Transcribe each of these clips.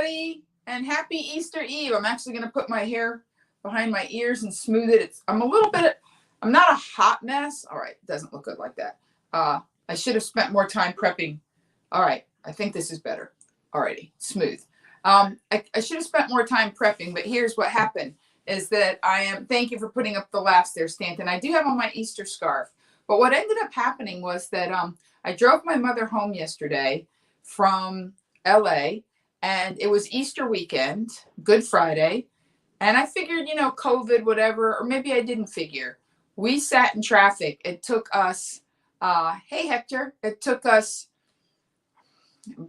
everybody, and happy Easter Eve. I'm actually going to put my hair behind my ears and smooth it. I'm not a hot mess. All right, it doesn't look good like that. I should have spent more time prepping. All right, I think this is better. Alrighty, smooth. I should have spent more time prepping, but here's what happened is that thank you for putting up the laughs there, Stanton. I do have on my Easter scarf, but what ended up happening was that I drove my mother home yesterday from LA, and it was Easter weekend, Good Friday, and I figured, COVID, whatever, or maybe I didn't figure. We sat in traffic. It took us, hey Hector, it took us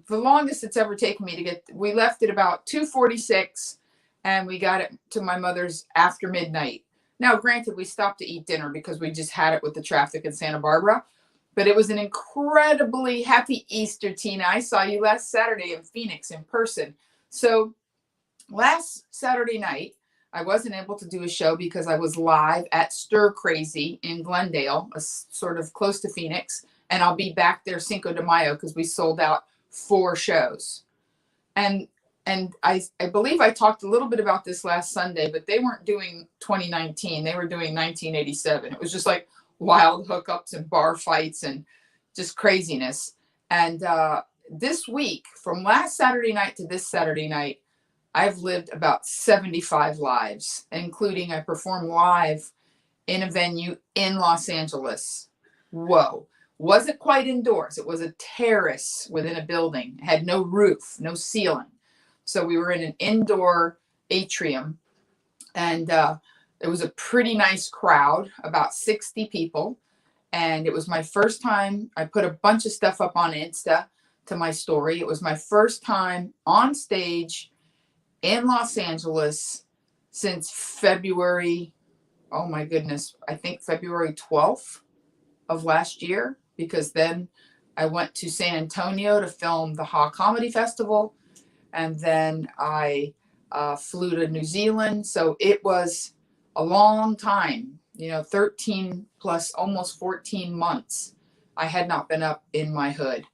the longest it's ever taken me we left at about 2:46 and we got it to my mother's after midnight. Now, granted, we stopped to eat dinner because we just had it with the traffic in Santa Barbara, but it was an incredibly happy Easter, Tina. I saw you last Saturday in Phoenix in person. So last Saturday night, I wasn't able to do a show because I was live at Stir Crazy in Glendale, sort of close to Phoenix, and I'll be back there Cinco de Mayo because we sold out 4 shows. And I believe I talked a little bit about this last Sunday, but they weren't doing 2019. They were doing 1987. It was just like wild hookups and bar fights and just craziness. And this week, from last Saturday night to this Saturday night, I've lived about 75 lives, including I performed live in a venue in Los Angeles. Whoa. Wasn't quite indoors. It was a terrace within a building. It had no roof, no ceiling. So we were in an indoor atrium, and it was a pretty nice crowd, about 60 people. And it was my first time. I put a bunch of stuff up on Insta to my story. It was my first time on stage in Los Angeles since February, oh my goodness, I think February 12th of last year, because then I went to San Antonio to film the Ha Comedy Festival, and then I flew to New Zealand. So it was a long time, 13 plus almost 14 months I had not been up in my hood.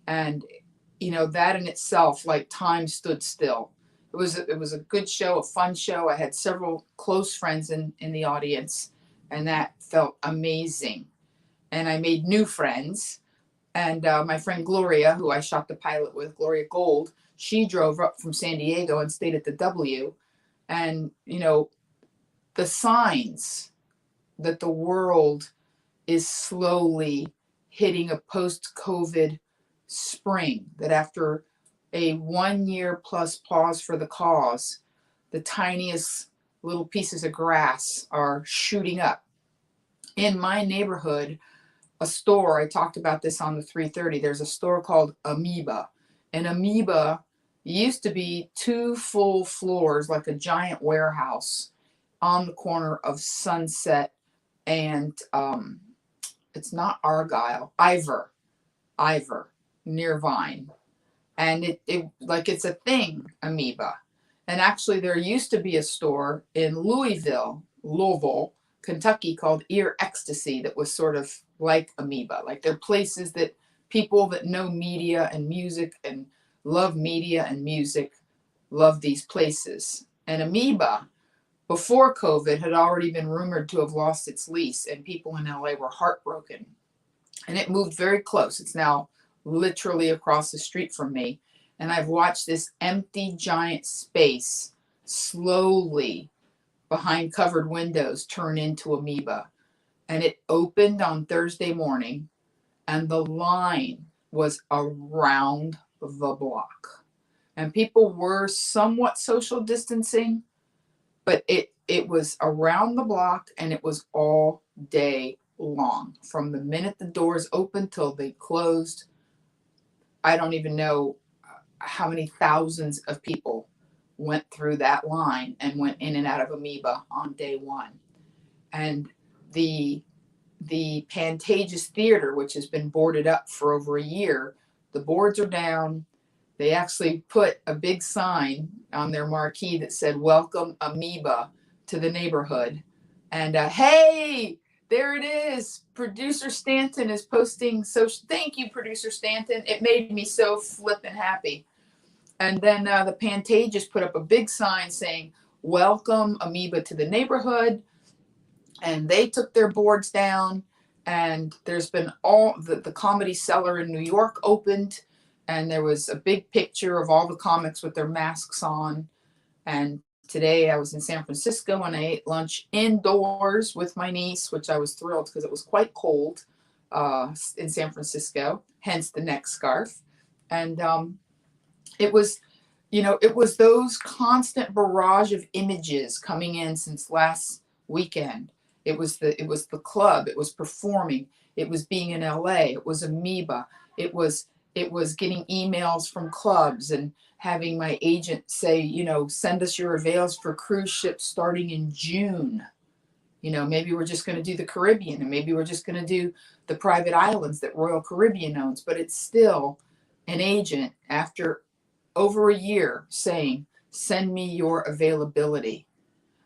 And, that in itself, like time stood still. It was a good show, a fun show. I had several close friends in the audience, and that felt amazing. And I made new friends. And my friend Gloria, who I shot the pilot with, Gloria Gold, she drove up from San Diego and stayed at the W. And, the signs that the world is slowly hitting a post-COVID spring, that after a 1 year plus pause for the cause, the tiniest little pieces of grass are shooting up. In my neighborhood, a store, I talked about this on the 3:30, there's a store called Amoeba. And Amoeba used to be 2 full floors, like a giant warehouse on the corner of Sunset and it's not Argyle, Ivor, near Vine. And it's a thing, Amoeba. And actually there used to be a store in Louisville, Kentucky, called Ear Ecstasy, that was sort of like Amoeba. Like, they're places that people that know media and music and love media and music love these places. And Amoeba, before COVID, had already been rumored to have lost its lease, and people in LA were heartbroken. And it moved very close. It's now literally across the street from me. And I've watched this empty giant space slowly, behind covered windows, turn into Amoeba. And it opened on Thursday morning, and the line was around the block. And people were somewhat social distancing, but it was around the block, and it was all day long. From the minute the doors opened till they closed, I don't even know how many thousands of people went through that line and went in and out of Amoeba on day one. And the Pantages Theater, which has been boarded up for over a year, the boards are down. They actually put a big sign on their marquee that said, "Welcome Amoeba to the neighborhood." And hey, there it is. Producer Stanton is posting social. Thank you, Producer Stanton. It made me so flippin' happy. And then the Pantages put up a big sign saying, welcome amoeba to the neighborhood. And they took their boards down. And there's been all the Comedy Cellar in New York opened. And there was a big picture of all the comics with their masks on. And today I was in San Francisco and I ate lunch indoors with my niece, which I was thrilled because it was quite cold in San Francisco, hence the neck scarf. And it was, it was those constant barrage of images coming in since last weekend. It was the club. It was performing. It was being in LA. It was amoeba. It was getting emails from clubs and having my agent say, send us your avails for cruise ships starting in June. Maybe we're just going to do the Caribbean, and maybe we're just going to do the private islands that Royal Caribbean owns. But it's still an agent after over a year saying, send me your availability.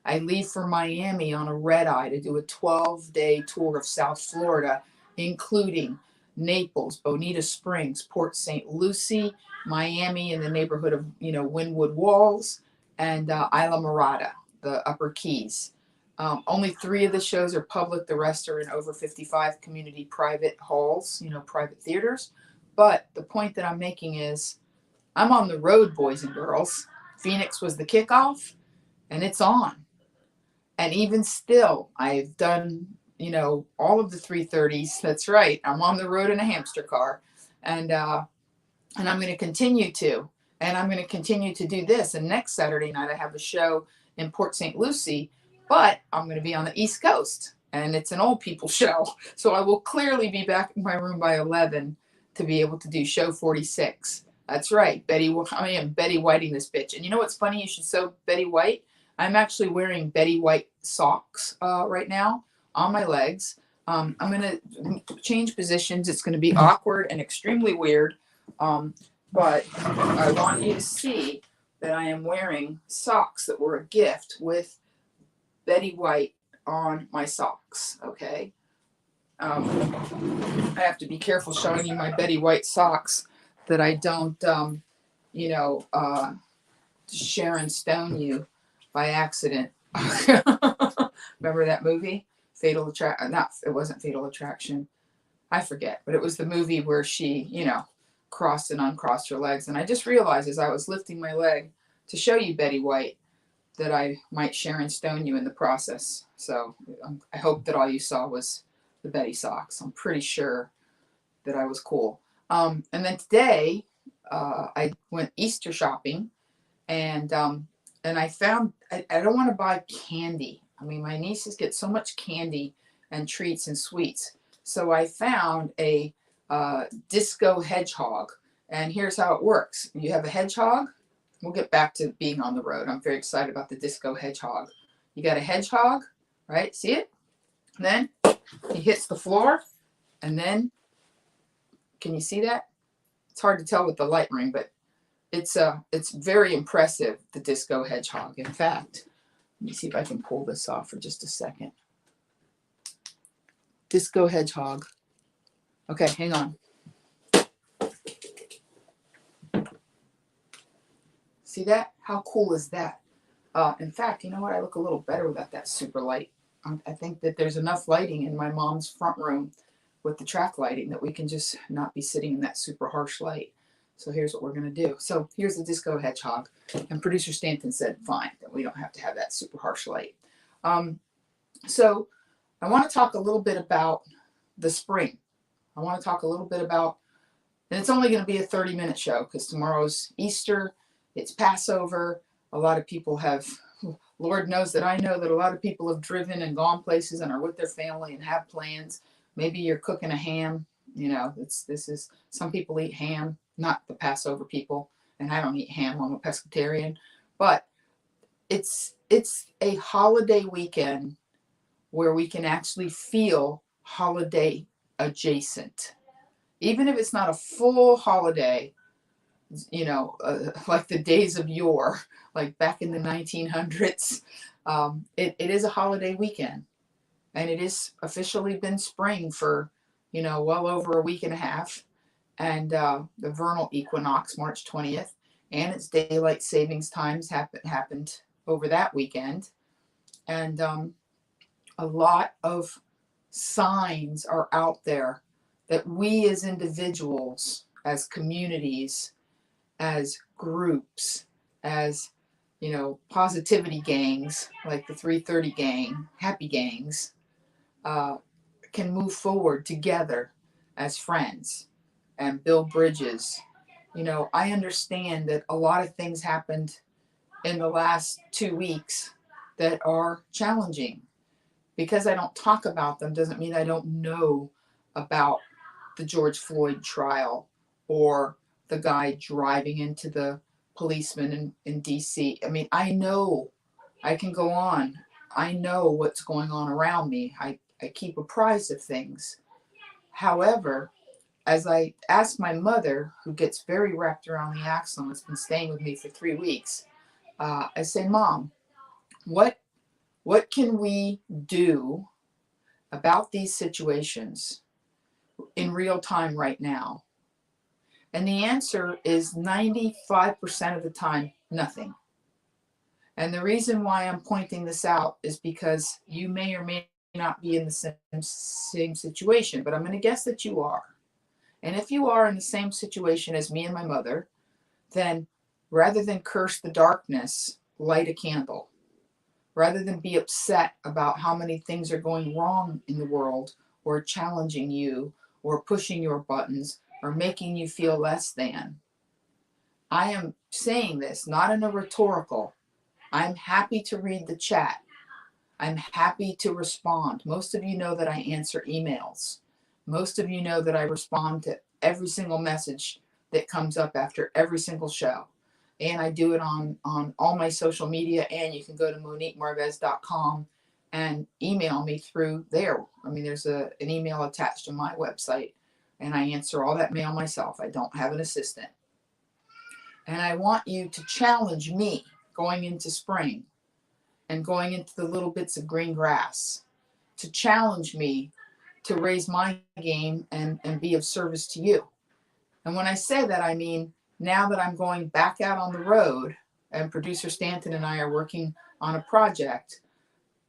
I leave for Miami on a red eye to do a 12-day tour of South Florida, including Naples, Bonita Springs, Port St. Lucie, Miami in the neighborhood of, Wynwood Walls, and Isla Morada, the Upper Keys. Only 3 of the shows are public. The rest are in over 55 community private halls, private theaters. But the point that I'm making is I'm on the road, boys and girls. Phoenix was the kickoff, and it's on. And even still, I've done, all of the 3:30s. That's right. I'm on the road in a hamster car. And I'm going to continue to. And I'm going to continue to do this. And next Saturday night, I have a show in Port St. Lucie. But I'm going to be on the East Coast. And it's an old people show. So I will clearly be back in my room by 11 to be able to do show 46. That's right. I am Betty Whiting this bitch. And you know what's funny? You should sew Betty White. I'm actually wearing Betty White socks right now on my legs. I'm going to change positions. It's going to be awkward and extremely weird. But I want you to see that I am wearing socks that were a gift with Betty White on my socks. Okay. I have to be careful showing you my Betty White socks that I don't, Sharon Stone you by accident. Remember that movie? Fatal Attraction? It wasn't Fatal Attraction. I forget, but it was the movie where she, crossed and uncrossed her legs. And I just realized as I was lifting my leg to show you Betty White that I might Sharon Stone you in the process. So I hope that all you saw was the Betty socks. I'm pretty sure that I was cool. And then today I went Easter shopping, and I found I don't want to buy candy. I mean, my nieces get so much candy and treats and sweets. So I found a disco hedgehog, and here's how it works. You have a hedgehog. We'll get back to being on the road. I'm very excited about the disco hedgehog. You got a hedgehog, right? See it? And then he hits the floor, and then, can you see that? It's hard to tell with the light ring, but it's very impressive, the disco hedgehog. In fact, let me see if I can pull this off for just a second. Disco hedgehog. Okay, hang on. See that? How cool is that? In fact, you know what? I look a little better without that super light. I think that there's enough lighting in my mom's front room with the track lighting that we can just not be sitting in that super harsh light. So here's what we're going to do. So here's the disco hedgehog. And producer Stanton said, fine, that we don't have to have that super harsh light. So I want to talk a little bit about the spring. I want to talk a little bit about, and it's only going to be a 30-minute show because tomorrow's Easter. It's Passover. A lot of people have, Lord knows that I know that a lot of people have driven and gone places and are with their family and have plans. Maybe you're cooking a ham. Some people eat ham, not the Passover people, and I don't eat ham. I'm a pescatarian. But it's a holiday weekend where we can actually feel holiday adjacent. Even if it's not a full holiday, like the days of yore, like back in the 1900s, it is a holiday weekend. And it is officially been spring for, well over a week and a half. And the vernal equinox, March 20th. and it's daylight savings times happened over that weekend. And a lot of signs are out there that we as individuals, as communities, as groups, as positivity gangs like the 330 gang, happy gangs, can move forward together as friends and build bridges. I understand that a lot of things happened in the last 2 weeks that are challenging. Because I don't talk about them doesn't mean I don't know about the George Floyd trial or the guy driving into the policeman in DC. I mean, I know. I can go on. I know what's going on around me. I keep apprised of things. However, as I ask my mother, who gets very wrapped around the axle and has been staying with me for 3 weeks, I say, Mom, what can we do about these situations in real time right now? And the answer is 95% of the time, nothing. And the reason why I'm pointing this out is because you may or may not be in the same situation, but I'm going to guess that you are. And if you are in the same situation as me and my mother, then rather than curse the darkness, light a candle. Rather than be upset about how many things are going wrong in the world or challenging you or pushing your buttons or making you feel less than. I am saying this not in a rhetorical. I'm happy to read the chat. I'm happy to respond. Most of you know that I answer emails. Most of you know that I respond to every single message that comes up after every single show. And I do it on all my social media, and you can go to MONIQUEMARVEZ.com and email me through there. I mean, there's an email attached to my website, and I answer all that mail myself. I don't have an assistant. And I want you to challenge me going into spring and going into the little bits of green grass, to challenge me to raise my game and be of service to you. And when I say that, I mean, now that I'm going back out on the road and producer Stanton and I are working on a project,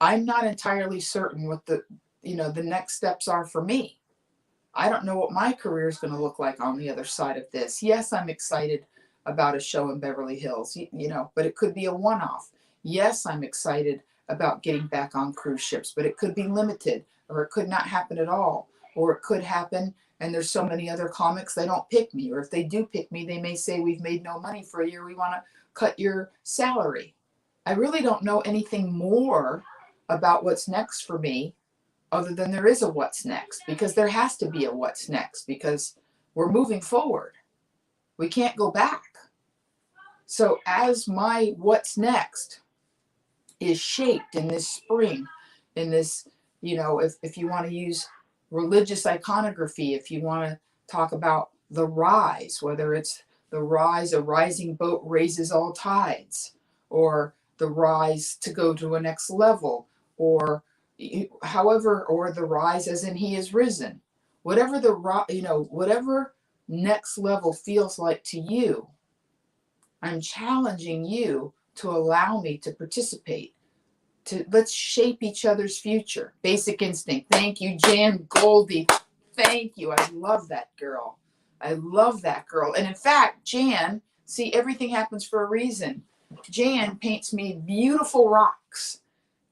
I'm not entirely certain what the next steps are for me. I don't know what my career is going to look like on the other side of this. Yes, I'm excited about a show in Beverly Hills, but it could be a one-off. Yes, I'm excited about getting back on cruise ships, but it could be limited, or it could not happen at all, or it could happen and there's so many other comics, they don't pick me. Or if they do pick me, they may say, we've made no money for a year, we want to cut your salary. I really don't know anything more about what's next for me other than there is a what's next, because there has to be a what's next, because we're moving forward. We can't go back. So as my what's next is shaped in this spring, in this, if you want to use religious iconography, if you want to talk about the rise, whether it's the rise, a rising boat raises all tides, or the rise to go to a next level, or however, or the rise as in he is risen, whatever whatever next level feels like to you, I'm challenging you to allow me to participate. Let's shape each other's future. Basic Instinct. Thank you, Jan Goldie. Thank you. I love that girl. I love that girl. And in fact, Jan, see, everything happens for a reason. Jan paints me beautiful rocks.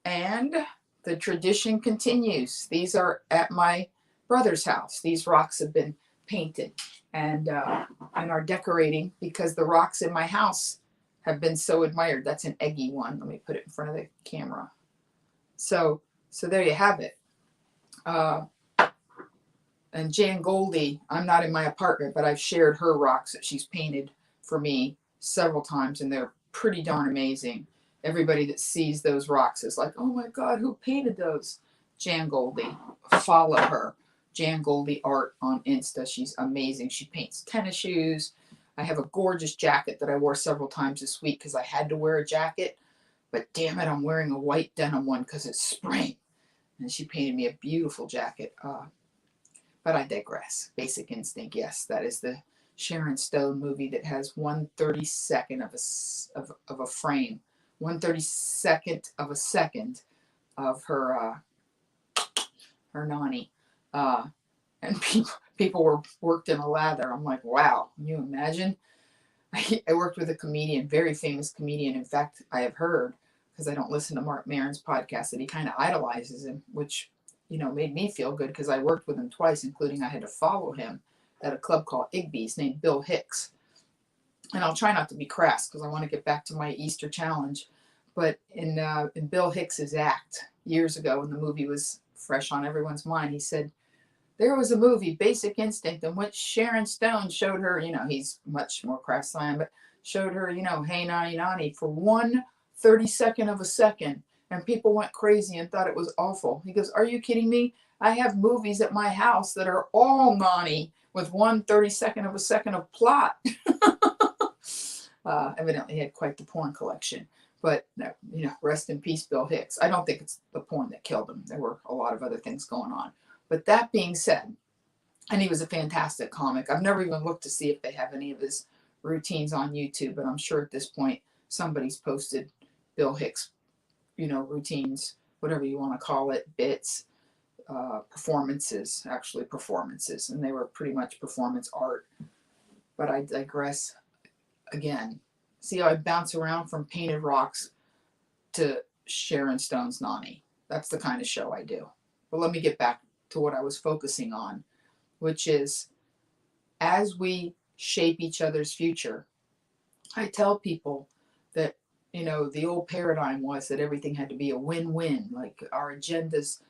And the tradition continues. These are at my brother's house. These rocks have been painted and are decorating because the rocks in my house have been so admired. That's an eggy one. Let me put it in front of the camera. So there you have it. And Jan Goldie, I'm not in my apartment, but I've shared her rocks that she's painted for me several times, and they're pretty darn amazing. Everybody that sees those rocks is like, oh my God, who painted those? Jan Goldie. Follow her. Jan Goldie Art on Insta. She's amazing. She paints tennis shoes. I have a gorgeous jacket that I wore several times this week because I had to wear a jacket. But damn it, I'm wearing a white denim one because it's spring. And she painted me a beautiful jacket. But I digress. Basic Instinct. Yes, that is the Sharon Stone movie that has 1/32 of a frame, 1/32 of a second of her nanny, and people were worked in a lather. I'm like, wow, can you imagine? I worked with a comedian, very famous comedian. In fact, I have heard, because I don't listen to Mark Maron's podcast, that he kind of idolizes him, which, made me feel good because I worked with him twice, including I had to follow him at a club called Igby's named Bill Hicks. And I'll try not to be crass because I want to get back to my Easter challenge. But in Bill Hicks's act years ago, when the movie was fresh on everyone's mind, he said, there was a movie, Basic Instinct, in which Sharon Stone showed her, he's much more crass than I am, but showed her, hey, nani, nani, for 1/32 of a second. And people went crazy and thought it was awful. He goes, are you kidding me? I have movies at my house that are all nani with 1/32 of a second of plot. Evidently, he had quite the porn collection. But, rest in peace, Bill Hicks. I don't think it's the porn that killed him. There were a lot of other things going on. But that being said, and he was a fantastic comic. I've never even looked to see if they have any of his routines on YouTube, but I'm sure at this point somebody's posted Bill Hicks, routines, whatever you want to call it, bits, performances, and they were pretty much performance art. But I digress again. See how I bounce around from Painted Rocks to Sharon Stone's Nani. That's the kind of show I do. But let me get back to what I was focusing on, which is as we shape each other's future, I tell people that, the old paradigm was that everything had to be a win-win, like our agendas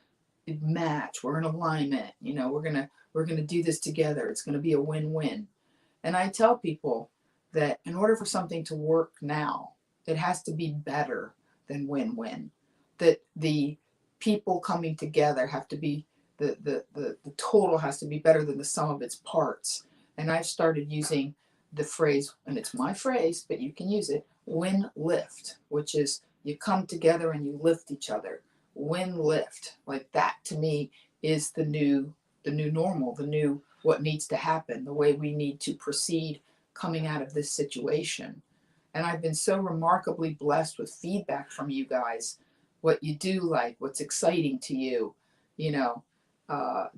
match, we're in alignment, we're gonna do this together, it's gonna be a win-win. And I tell people that in order for something to work now, it has to be better than win-win, that the people coming together have to be the total has to be better than the sum of its parts. And I've started using the phrase, and it's my phrase, but you can use it, win lift, which is you come together and you lift each other. Win lift. Like that to me is the new normal, the new what needs to happen, the way we need to proceed coming out of this situation. And I've been so remarkably blessed with feedback from you guys, what you do like, what's exciting to you,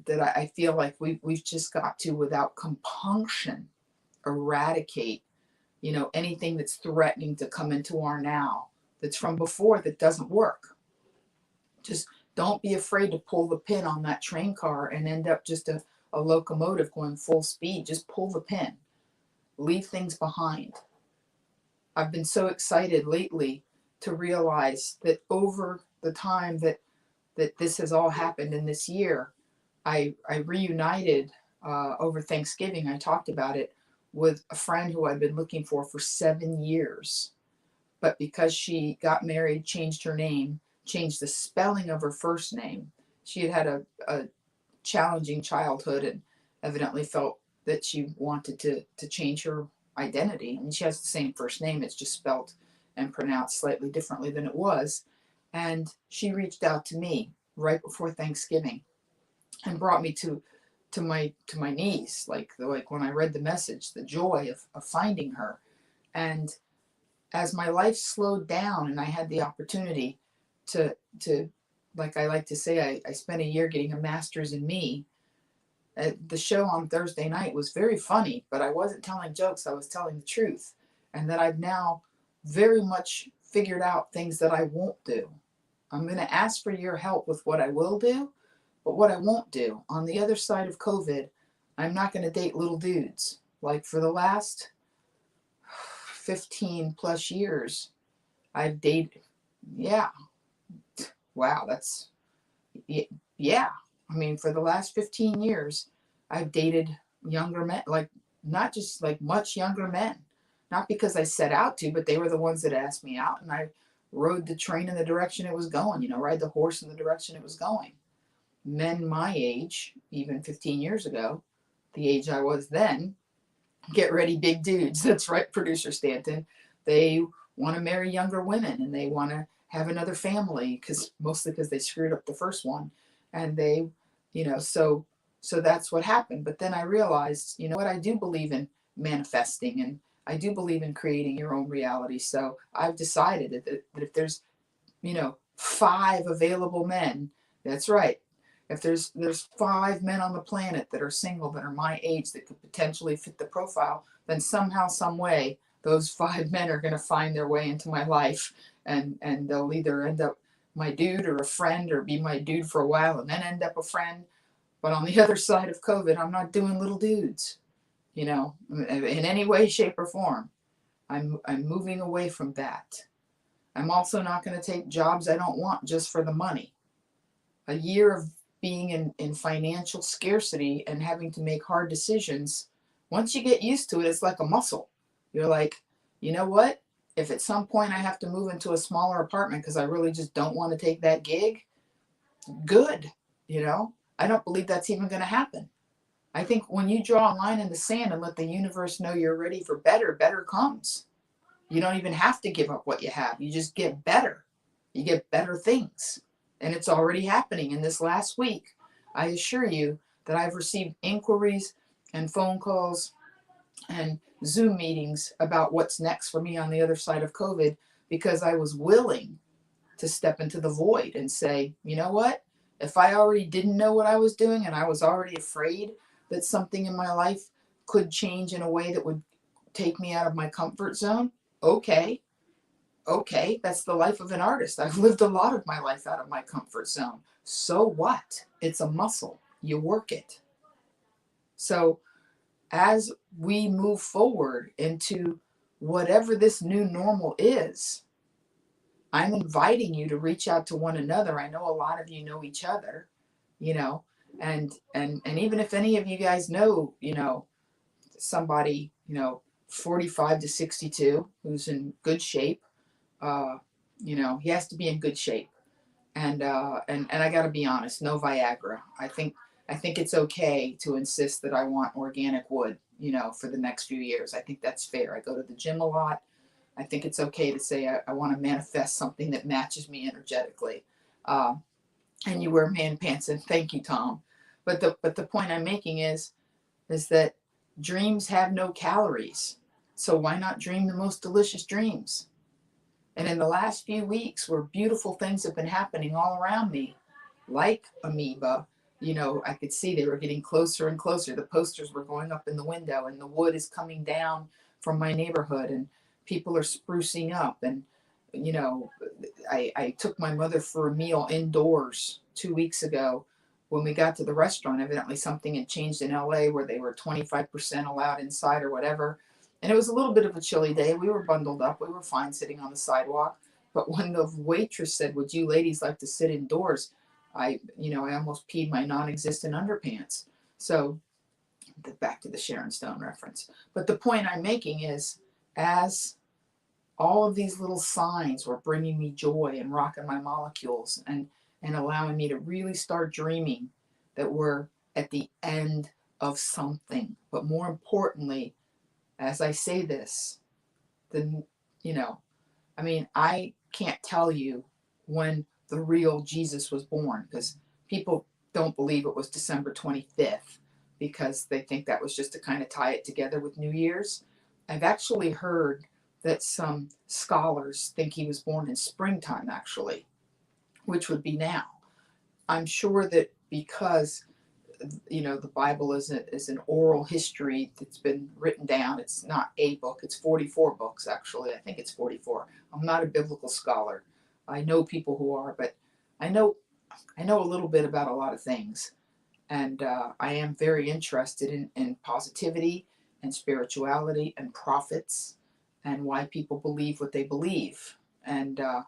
that I feel like we've just got to, without compunction, eradicate, anything that's threatening to come into our now, that's from before, that doesn't work. Just don't be afraid to pull the pin on that train car and end up just a locomotive going full speed. Just pull the pin. Leave things behind. I've been so excited lately to realize that over the time that this has all happened in this year, I reunited over Thanksgiving. I talked about it with a friend who I'd been looking for 7 years. But because she got married, changed her name, changed the spelling of her first name, she had a challenging childhood and evidently felt that she wanted to change her identity. And she has the same first name, it's just spelled and pronounced slightly differently than it was. And she reached out to me right before Thanksgiving and brought me to my knees, like when I read the message, the joy of finding her. And as my life slowed down and I had the opportunity to like I like to say, I spent a year getting a master's in me. The show on Thursday night was very funny, but I wasn't telling jokes, I was telling the truth. And that I've now very much figured out things that I won't do. I'm going to ask for your help with what I will do, but what I won't do. On the other side of COVID, I'm not going to date little dudes. Like for the last 15 plus years, I've dated, yeah. Wow, that's, yeah. I mean, for the last 15 years, I've dated younger men, like not just like much younger men. Not because I set out to, but they were the ones that asked me out, and I rode the train in the direction it was going, ride the horse in the direction it was going. Men my age, even 15 years ago, the age I was then, get ready, big dudes. That's right, producer Stanton. They want to marry younger women and they want to have another family, mostly because they screwed up the first one. And they, so that's what happened. But then I realized, what, I do believe in manifesting, and I do believe in creating your own reality. So I've decided that if there's, 5 available men, that's right. If there's 5 men on the planet that are single, that are my age, that could potentially fit the profile, then somehow, some way, those 5 men are going to find their way into my life, and they'll either end up my dude or a friend, or be my dude for a while and then end up a friend. But on the other side of COVID, I'm not doing little dudes, in any way, shape, or form. I'm moving away from that. I'm also not going to take jobs I don't want just for the money. A year of being in financial scarcity and having to make hard decisions, once you get used to it, it's like a muscle. You're like, you know what? If at some point I have to move into a smaller apartment because I really just don't want to take that gig, good. I don't believe that's even going to happen. I think when you draw a line in the sand and let the universe know you're ready for better, better comes. You don't even have to give up what you have. You just get better. You get better things. And it's already happening. In this last week, I assure you that I've received inquiries and phone calls and Zoom meetings about what's next for me on the other side of COVID, because I was willing to step into the void and say, you know what? If I already didn't know what I was doing, and I was already afraid that something in my life could change in a way that would take me out of my comfort zone, okay, that's the life of an artist. I've lived a lot of my life out of my comfort zone. So what? It's a muscle. You work it. So as we move forward into whatever this new normal is, I'm inviting you to reach out to one another. I know a lot of you know each other, and even if any of you guys know, somebody, 45 to 62 who's in good shape, he has to be in good shape. And I got to be honest, no Viagra. I think it's okay to insist that I want organic wood, for the next few years. I think that's fair. I go to the gym a lot. I think it's okay to say I want to manifest something that matches me energetically. And you wear man pants, and thank you, Tom. But the point I'm making is that dreams have no calories. So why not dream the most delicious dreams? And in the last few weeks, where beautiful things have been happening all around me, like amoeba, I could see they were getting closer and closer. The posters were going up in the window, and the wood is coming down from my neighborhood, and people are sprucing up. And, I took my mother for a meal indoors 2 weeks ago. When we got to the restaurant, evidently something had changed in LA where they were 25% allowed inside or whatever. And it was a little bit of a chilly day. We were bundled up. We were fine sitting on the sidewalk. But when the waitress said, "Would you ladies like to sit indoors?" I almost peed my non-existent underpants. So back to the Sharon Stone reference. But the point I'm making is, as all of these little signs were bringing me joy and rocking my molecules, and allowing me to really start dreaming that we're at the end of something. But more importantly, as I say this, I can't tell you when the real Jesus was born, because people don't believe it was December 25th, because they think that was just to kind of tie it together with New Year's. I've actually heard that some scholars think he was born in springtime, actually, which would be now. I'm sure that because the Bible is an oral history that's been written down. It's not a book. It's 44 books, actually. I think it's 44. I'm not a biblical scholar. I know people who are, but I know a little bit about a lot of things. And I am very interested in positivity and spirituality and prophets, and why people believe what they believe. And I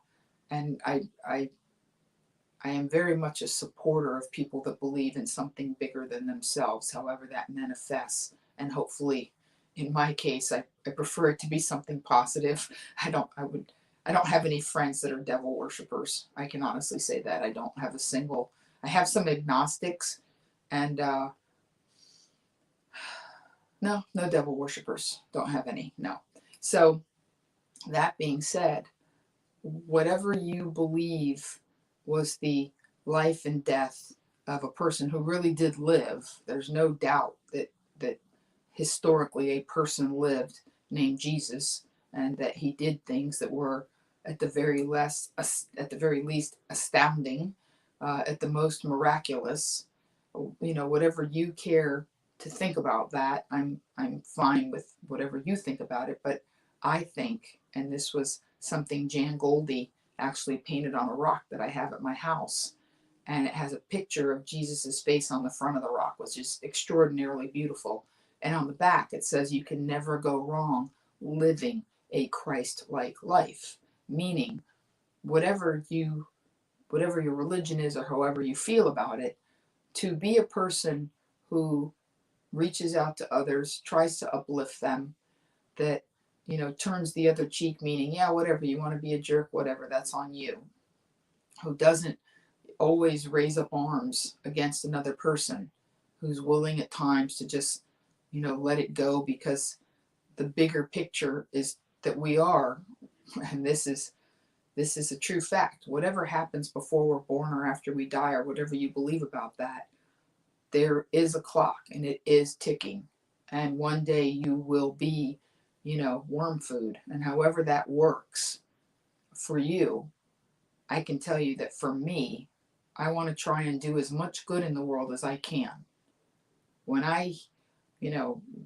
am very much a supporter of people that believe in something bigger than themselves, however that manifests. And hopefully, in my case, I prefer it to be something positive. I don't have any friends that are devil worshippers. I can honestly say that. I don't have a single. I have some agnostics, and no devil worshippers. Don't have any. No. So that being said, whatever you believe was the life and death of a person who really did live, there's no doubt that historically a person lived named Jesus, and that he did things that were at the very least astounding, at the most miraculous. Whatever you care to think about that, I'm fine with whatever you think about it. But I think, and this was something Jan Goldie actually painted on a rock that I have at my house, and it has a picture of Jesus's face on the front of the rock, which is extraordinarily beautiful. And on the back it says you can never go wrong living a Christ-like life, meaning whatever your religion is or however you feel about it, to be a person who reaches out to others, tries to uplift them, that turns the other cheek, meaning, yeah, whatever, you want to be a jerk, whatever, that's on you, who doesn't always raise up arms against another person, who's willing at times to just let it go, because the bigger picture is that we are, and this is a true fact, whatever happens before we're born or after we die, or whatever you believe about that, there is a clock and it is ticking, and one day you will be worm food. And however that works for you, I can tell you that for me, I want to try and do as much good in the world as I can. When I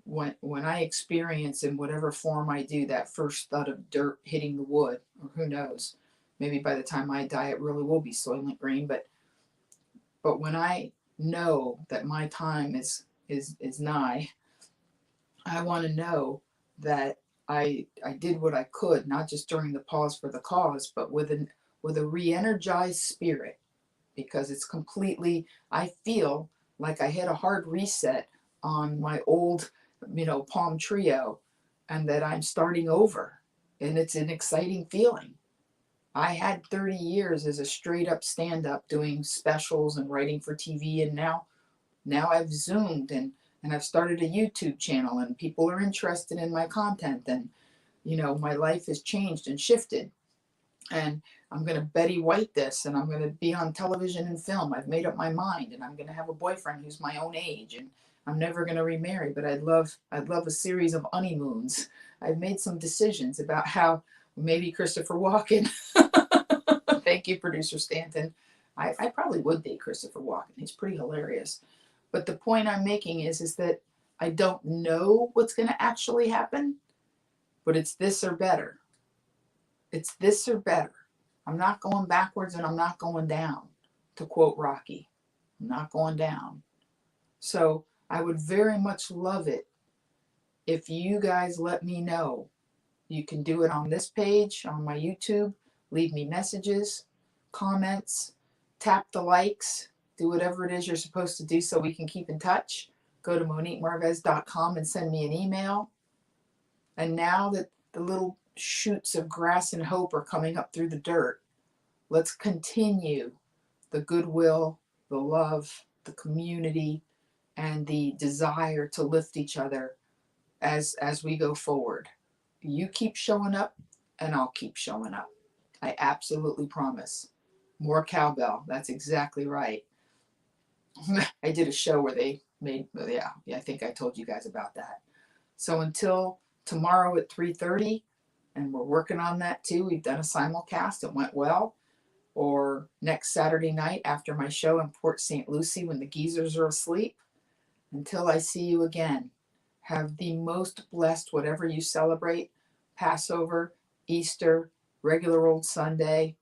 when I experience, in whatever form I do, that first thud of dirt hitting the wood, or who knows, maybe by the time I die it really will be Soylent Green, but when I know that my time is nigh, I want to know that I did what I could, not just during the pause for the cause, but with a re-energized spirit, because it's completely, I feel like I hit a hard reset on my old, Palm Trio, and that I'm starting over, and it's an exciting feeling. I had 30 years as a straight up stand-up, doing specials and writing for TV, and now I've zoomed, and I've started a YouTube channel, and people are interested in my content, and my life has changed and shifted, and I'm going to Betty White this, and I'm going to be on television and film. I've made up my mind, and I'm going to have a boyfriend who's my own age, and I'm never going to remarry, but I'd love a series of honeymoons. I've made some decisions about how maybe Christopher Walken. Thank you, producer Stanton. I probably would date Christopher Walken. He's pretty hilarious. But the point I'm making is that I don't know what's going to actually happen, but it's this or better. It's this or better. I'm not going backwards and I'm not going down, to quote Rocky. I'm not going down. So I would very much love it if you guys let me know. You can do it on this page, on my YouTube. Leave me messages, comments, tap the likes, do whatever it is you're supposed to do so we can keep in touch. Go to MONIQUEMARVEZ.com and send me an email. And now that the little shoots of grass and hope are coming up through the dirt, let's continue the goodwill, the love, the community, and the desire to lift each other as we go forward. You keep showing up and I'll keep showing up. I absolutely promise. More cowbell. That's exactly right. I did a show where they made, yeah, I think I told you guys about that. So until tomorrow at 3:30, and we're working on that too. We've done a simulcast. It went well. Or next Saturday night after my show in Port St. Lucie when the geezers are asleep. Until I see you again, have the most blessed whatever you celebrate. Passover, Easter, regular old Sunday,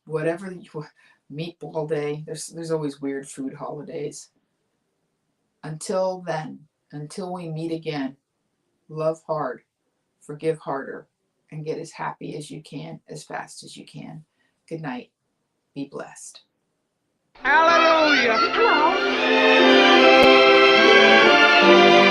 whatever you, meatball day. There's always weird food holidays. Until then, until we meet again, love hard, forgive harder, and get as happy as you can, as fast as you can. Good night. Be blessed. Hallelujah. Hello.